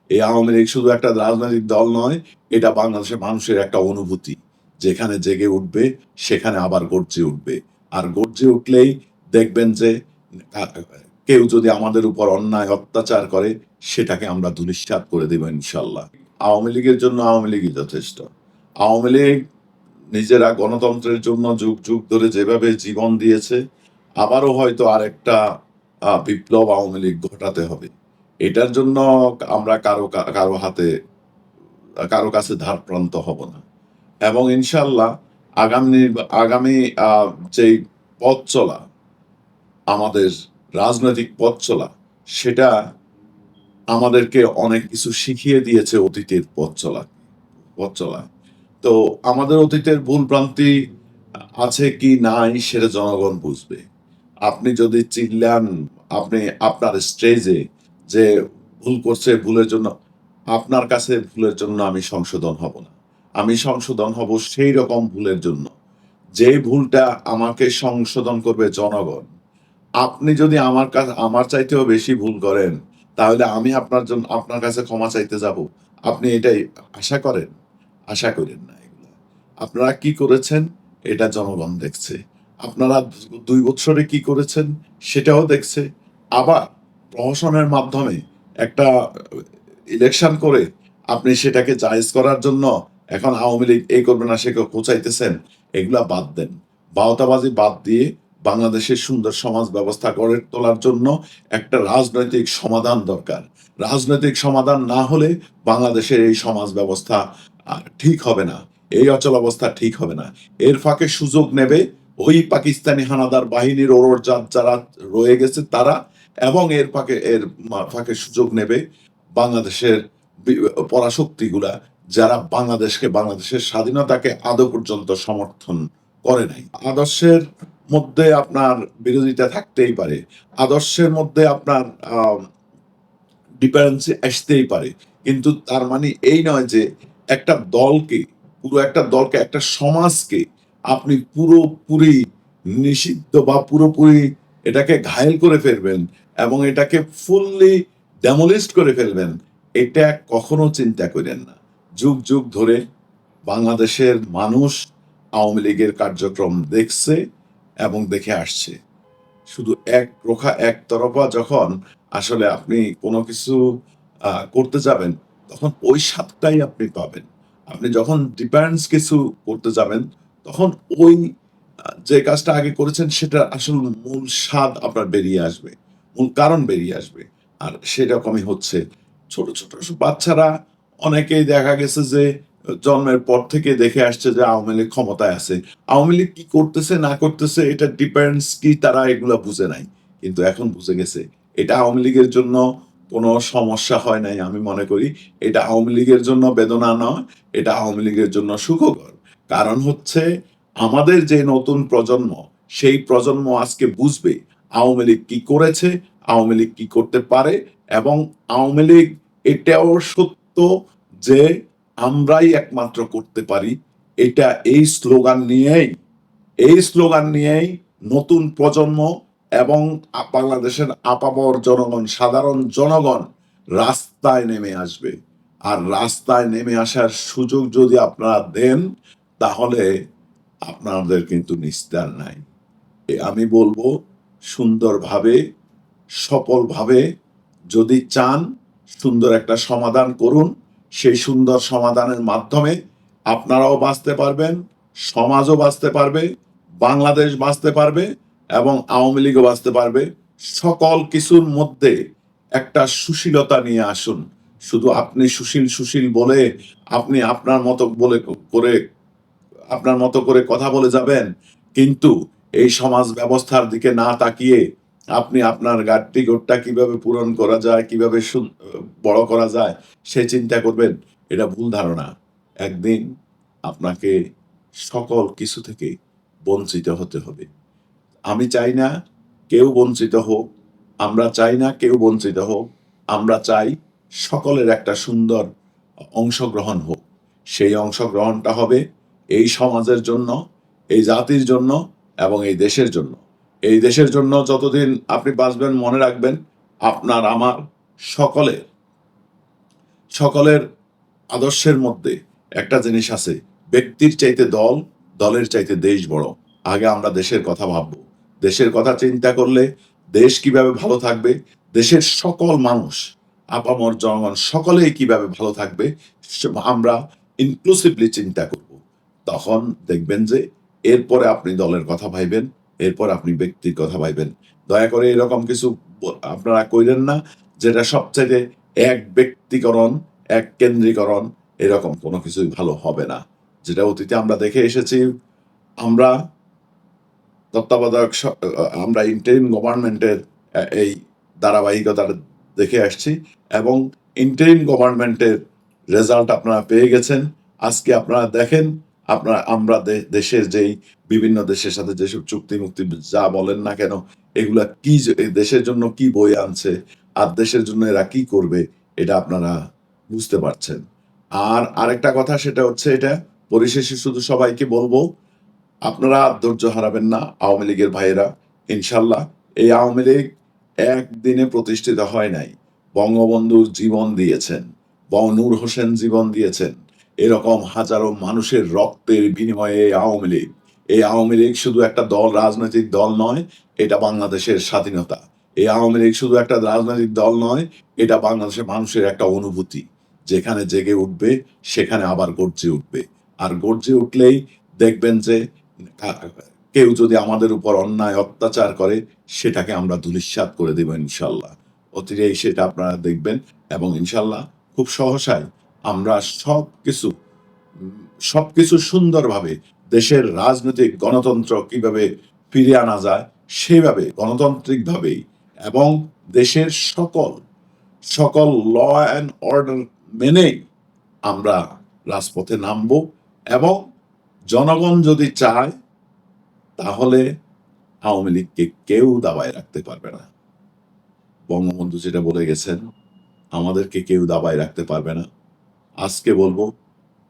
এই আওয়ামী লীগ শুধু একটা রাজনৈতিক দল নয়, এটা বাংলাদেশের মানুষের একটা অনুভূতি। যেখানে জেগে উঠবে, সেখানে আবার গর্জে উঠবে। আর গর্জে উঠলেই দেখবেন যে আ কেউ যদি আমাদের উপর অন্যায় অত্যাচার করে, সেটাকে আমরা ধূলিসাৎ করে দেব ইনশাআল্লাহ। আওয়ামী লীগের জন্য আওয়ামী লীগই যথেষ্ট। আওয়ামী লীগ নিজেরা গণতন্ত্রের জন্য যুগ, যুগ ধরে যেভাবে জীবন দিয়েছে, আবারও হয়তো আরেকটা বিপ্লব আওয়ামী লীগ ঘটাতে হবে। এটার জন্য আমরা কারো কাছে ধারপ্রান্ত হব না। এবং ইনশাআল্লাহ আগামী যেই পথ চলা, আমাদের রাজনৈতিক পথ চলা, সেটা আমাদেরকে অনেক কিছু শিখিয়ে দিয়েছে অতীতের পথ চলা। তো আমাদের অতীতের ভুল-ভ্রান্তি আছে কি নাই সেটা জনগণ বুঝবে। আপনি যদি চিল্লান, আপনি আপনার স্টেজে যে ভুল করছে, ভুলের জন্য আপনার কাছে ভুলের জন্য আমি সংশোধন হব না। আমি সংশোধন হব সেই রকম ভুলের জন্য, যে ভুলটা আমাকে সংশোধন করবে জনগণ। আপনি যদি আমার চাইতেও বেশি ভুল করেন, তাহলে আমি আপনার কাছে ক্ষমা চাইতে যাব। আপনি এটাই আশা করেন? আশা করেন না এগুলা। আপনারা কি করেছেন এটা জনগণ দেখছে। আপনারা ২ বৎসরে কি করেছেন সেটাও দেখছে। আবার প্রহসনের মাধ্যমে একটা ইলেকশন করে আপনি সেটাকে জায়েজ করার জন্য এখন আওয়ামী লীগ এই করবে না, সে খোঁচাইতেছেন। এগুলা বাদ দেন। বাওতাবাজি বাদ দিয়ে বাংলাদেশের সুন্দর সমাজ ব্যবস্থা গড়ে তোলার জন্য একটা রাজনৈতিক সমাধান দরকার। রাজনৈতিক সমাধান না হলে বাংলাদেশের এই সমাজ ব্যবস্থা ঠিক হবে না। এই অচলাবস্থা ঠিক হবে না। এর ফাঁকে সুযোগ নেবে ওই পাকিস্তানি হানাদার বাহিনীর ওররজাত যারা রয়ে গেছে তারা, এবং এর ফাঁকে সুযোগ নেবে বাংলাদেশের পরাশক্তিগুলা, যারা বাংলাদেশের স্বাধীনতাকে আদৌ পর্যন্ত সমর্থন করে নাই। আদর্শের মধ্যে আপনার বিরোধিতা থাকতেই পারে। আদর্শের মধ্যে আপনার ডিফারেন্স আসতেই পারে। কিন্তু তার মানে এই নয় যে একটা দলকে, একটা সমাজকে আপনি পুরোপুরি নিষিদ্ধ বা পুরোপুরি এটাকে ঘায়েল করে ফেলবেন এবং এটাকে ফুললি ডেমোলিশড করে ফেলবেন। এটা কখনো চিন্তা কইরেন না। যুগ, যুগ ধরে বাংলাদেশের মানুষ আওয়ামী লীগের কার্যক্রম দেখছে এবং দেখে আসছে। শুধু একতরফা যখন আসলে আপনি কোনো কিছু করতে যাবেন, তখন ওই স্বাদটাই আপনি পাবেন। আপনি যখন ডিফারেন্স কিছু করতে যাবেন, তখন ওই যে কাজটা আগে করেছেন সেটার আসল মূল স্বাদ আপনার বেরিয়ে আসবে। মূল কারণ বেরিয়ে আসবে। আর সেরকমই হচ্ছে। ছোট, ছোট বাচ্চারা অনেকেই দেখা গেছে যে জন্মের পর থেকে দেখে আসছে যে আওয়ামী লীগ ক্ষমতায় আছে। আওয়ামী লীগ কি করতেছে না করতেছে এটার ডিফারেন্স কি তারা এগুলা বুঝে নাই। কিন্তু এখন বুঝে গেছে। এটা আওয়ামী লীগের জন্য কোনো সমস্যা হয় নাই আমি মনে করি। এটা আওয়ামী লীগের জন্য বেদনা নয়, এটা আওয়ামী লীগের জন্য সুখকর। কারণ হচ্ছে আমাদের যে নতুন প্রজন্ম, সেই প্রজন্ম আজকে বুঝবে আওয়ামী লীগ কি করেছে, আওয়ামী লীগ কি করতে পারে, এবং আওয়ামী লীগ এটাও সত্য যে আমরাই একমাত্র করতে পারি। এটা এই স্লোগান নিয়েই নতুন প্রজন্ম এবং বাংলাদেশের আপামর জনগণ, সাধারণ জনগণ রাস্তায় নেমে আসবে। আর রাস্তায় নেমে আসার সুযোগ যদি আপনারা দেন, তাহলে আপনাদের কিন্তু নিস্তার নাই। আমি বলবো সুন্দরভাবে, সফলভাবে যদি চান সুন্দর একটা সমাধান করুন। সেই সুন্দর সমাধানের মাধ্যমে আপনারাও বাঁচতে পারবেন, সমাজও বাঁচতে পারবে, বাংলাদেশ বাঁচতে পারবে এবং আওয়ামী লীগও বাঁচতে পারবে। সকল কিছুর মধ্যে একটা সুশীলতা নিয়ে আসুন। শুধু আপনি সুশীল বলে আপনি আপনার মতো করে কথা বলে যাবেন, কিন্তু এই সমাজ ব্যবস্থার দিকে না তাকিয়ে আপনি আপনার ঘাটতি কিভাবে পূরণ করা যায়, কিভাবে বড় করা যায় সে চিন্তা করবেন, এটা ভুল ধারণা। একদিন আপনাকে সকল কিছু থেকে বঞ্চিত হতে হবে। আমি চাই না কেউ বঞ্চিত হোক, আমরা চাই না কেউ বঞ্চিত হোক। আমরা চাই সকলের একটা সুন্দর অংশগ্রহণ হোক। সেই অংশগ্রহণটা হবে এই সমাজের জন্য, এই জাতির জন্য এবং এই দেশের জন্য। এই দেশের জন্য যতদিন আপনি বাঁচবেন, মনে রাখবেন আপনার আমার সকলের সকলের আদর্শের মধ্যে একটা জিনিস আছে, ব্যক্তির চাইতে দল, দলের চাইতে দেশ বড়। আগে আমরা দেশের কথা ভাববো। দেশের কথা চিন্তা করলে দেশ কিভাবে ভালো থাকবে, দেশের সকল মানুষ, আপামর জনগণ সকলেই কিভাবে ভালো থাকবে, আমরা ইনক্লুসিভলি চিন্তা করব। তখন দেখবেন যে এরপরে আপনি দলের কথা ভাইবেন, এরপর আপনি ব্যক্তির কথা ভাইবেন। দয়া করে এরকম কিছু আপনারা কইলেন না যেটা সবচেয়ে এক ব্যক্তিকরণ, এক কেন্দ্রীকরণ, এরকম কোনো কিছুই ভালো হবে না। যেটা অতীতে আমরা দেখে এসেছি, আমরা তত্ত্বাবধায়ক আমরা ইন্টারিম গভর্নমেন্টের এই ধারাবাহিকতা দেখে আসছি এবং ইন্টারিম গভর্নমেন্টের রেজাল্ট আপনারা পেয়ে গেছেন। আজকে আপনারা দেখেন, আমরা দেশের যেই বিভিন্ন দেশের সাথে যেসব চুক্তি মুক্তি যা বলেন না কেন, এগুলা কি দেশের জন্য কি বই আনছে আর দেশের জন্য এরা কি করবে, এটা আপনারা বুঝতে পারছেন। আর আরেকটা কথা, সেটা হচ্ছে, এটা পরিশেষে শুধু সবাইকে বলবো, আপনারা ধৈর্য হারাবেন না আওয়ামী লীগের ভাইয়েরা। ইনশাল্লাহ এই আওয়ামী লীগ একদিনে প্রতিষ্ঠিত হয় নাই। বঙ্গবন্ধুর জীবন দিয়েছেন, নূর হোসেন জীবন দিয়েছেন, এরকম হাজারো মানুষের রক্তের বিনিময়ে এই আওয়ামী লীগ শুধু একটা দল, রাজনৈতিক দল নয়, এটা বাংলাদেশের স্বাধীনতা। এই আওয়ামী লীগ শুধু একটা রাজনৈতিক দল নয়, এটা বাংলাদেশের মানুষের একটা অনুভূতি। যেখানে জেগে উঠবে সেখানে আবার গর্জে উঠবে। আর গর্জে উঠলেই দেখবেন যে কেউ যদি আমাদের উপর অন্যায় অত্যাচার করে, সেটাকে আমরা ধূলিসাৎ করে দেব ইনশাল্লাহ। অতিরেই সেটা আপনারা দেখবেন এবং ইনশাল্লাহ খুব সহসাই আমরা সবকিছু সুন্দরভাবে দেশের রাজনৈতিক গণতন্ত্র কিভাবে ফিরিয়ে আনা যায়, সেভাবে গণতান্ত্রিকভাবেই এবং দেশের সকল ল অ্যান্ড অর্ডার মেনেই আমরা রাজপথে নামব। এবং জনগণ যদি চায়, তাহলে আওয়ামী লীগকে কেউ দাবায় রাখতে পারবে না। বঙ্গবন্ধু যেটা বলে গেছেন, আমাদেরকে কেউ দাবায় রাখতে পারবে না। আজকে বলবো,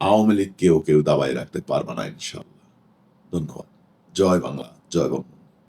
আওয়ামী লীগকেও কেউ দাবায় রাখতে পারবে না ইনশাল্লাহ। ধন্যবাদ। জয় বাংলা, জয় বঙ্গ।